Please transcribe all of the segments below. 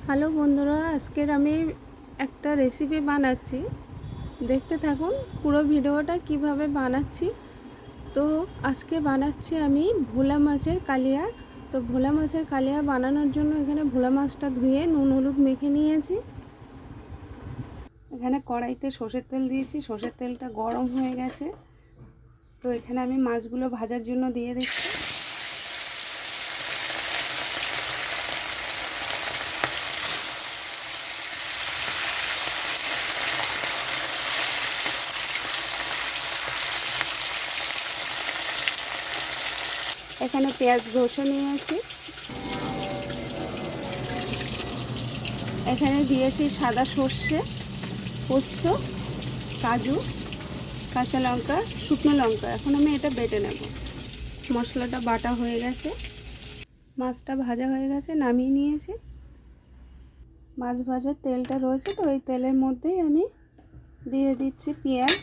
Hello বন্ধুরা, আজকের আমি একটা রেসিপি বানাচ্ছি, দেখতে থাকুন পুরো ভিডিওটা কিভাবে বানাচ্ছি। তো আজকে বানাচ্ছি আমি ভোলা মাছের কালিয়া। তো ভোলা মাছের কালিয়া বানানোর জন্য এখানে ভোলা মাছটা ধুয়ে নুন হলুদ মেখে নিয়েছি। এখানে কড়াইতে সর্ষের তেল দিয়েছি, সর্ষের তেলটা গরম হয়ে গেছে। তো এখানে আমি মাছগুলো ভাজার জন্য দিয়ে দিচ্ছি। এখানে পেঁয়াজ ঘষে নিয়েছি, এখানে দিয়েছি সাদা সর্ষে, পোস্ত, কাজু, কাঁচা লঙ্কা, শুকনো লঙ্কা। এখন আমি এটা বেটে নেব। মশলাটা বাটা হয়ে গেছে, মাছটা ভাজা হয়ে গেছে, নামিয়ে নিয়েছি। মাছ ভাজার তেলটা রয়েছে, তো এই তেলের মধ্যেই আমি দিয়ে দিচ্ছি পেঁয়াজ,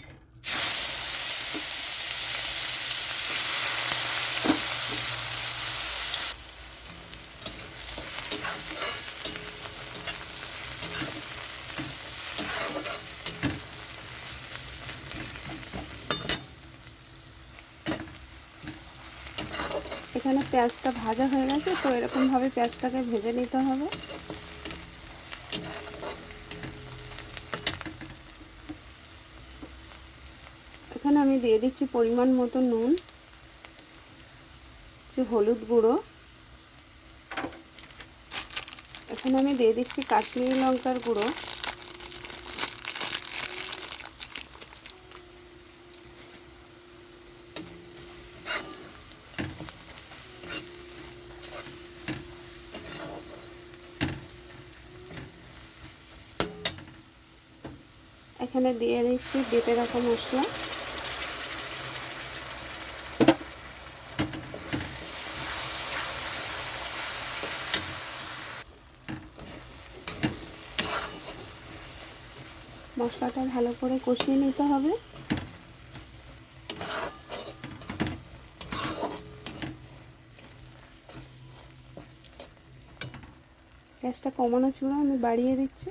এখানে পেঁয়াজটা ভাজা হয়ে গেছে। তো এরকমভাবে পেঁয়াজটাকে ভেজে নিতে হবে। এখানে আমি দিয়ে দিচ্ছি পরিমাণ মতো নুন, হলুদ গুঁড়ো, এখানে আমি দিয়ে দিচ্ছি কাশ্মীরি লঙ্কার গুঁড়ো, এখানে দিয়ে দিচ্ছি বেটে রাখা মশলা, মশলাটা ভালো করে কষিয়ে নিতে হবে। গ্যাসটা কমানো ছিল, আমি বাড়িয়ে দিচ্ছি।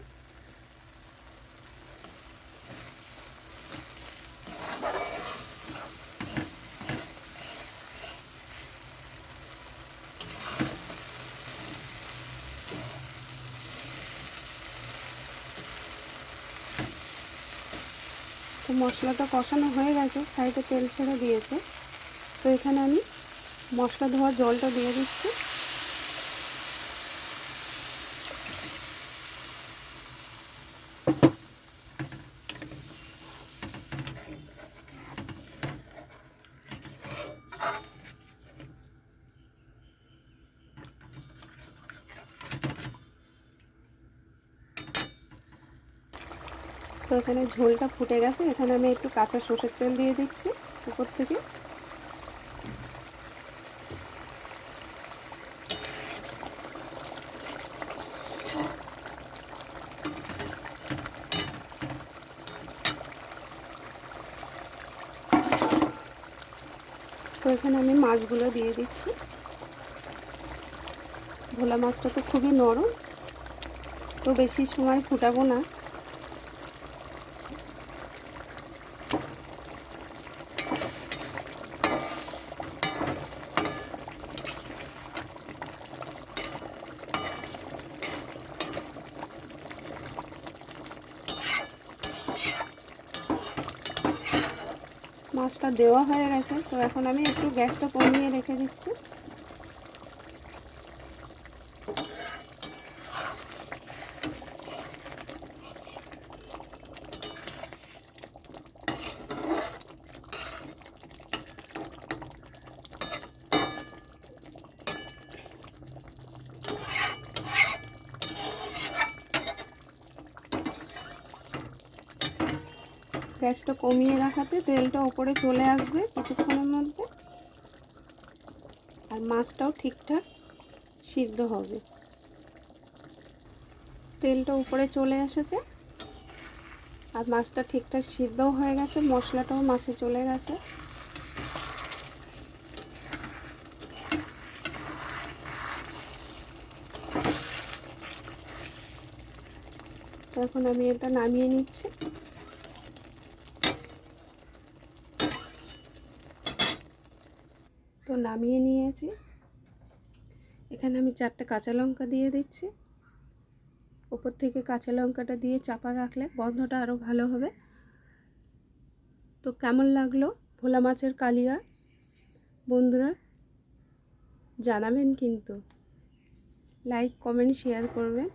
তো মশলাটা কষানো হয়ে গেছে, সাইডে তেল ছেড়ে দিয়েছে। তো এখানে আমি মশলা ধোয়ার জলটা দিয়ে দিচ্ছি। তো এখানে ঝোলটা ফুটে গেছে, এখানে আমি একটু কাঁচা সর্ষের তেল দিয়ে দিচ্ছি উপর থেকে। তো এখানে আমি মাছগুলো দিয়ে দিচ্ছি। ভোলা মাছটা তো খুবই নরম, তো বেশি সময় ফুটাবো না। মাছটা দেওয়া হয়ে গেছে, তো এখন আমি একটু গ্যাসটা কমিয়ে রেখে দিচ্ছি। গ্যাসটা কমিয়ে রাখাতে তেলটা উপরে চলে আসবে কিছুক্ষণের মধ্যে, আর মাছটাও ঠিকঠাক সিদ্ধ হবে। তেলটা উপরে চলে এসেছে, আর মাছটা ঠিকঠাক সিদ্ধও হয়ে গেছে, মশলাটাও মাছে চলে গেছে। তো এখন আমি এটা নামিয়ে নিচ্ছি। তো নামিয়ে নিয়েছি। এখানে আমি 4টে কাঁচা লঙ্কা দিয়ে দিচ্ছি। ওপর থেকে কাঁচা লঙ্কাটা দিয়ে চাপা রাখলে গন্ধটা আরও ভালো হবে। তো কেমন লাগলো ভোলা মাছের কালিয়া বন্ধুরা জানাবেন, কিন্তু লাইক কমেন্ট শেয়ার করবেন।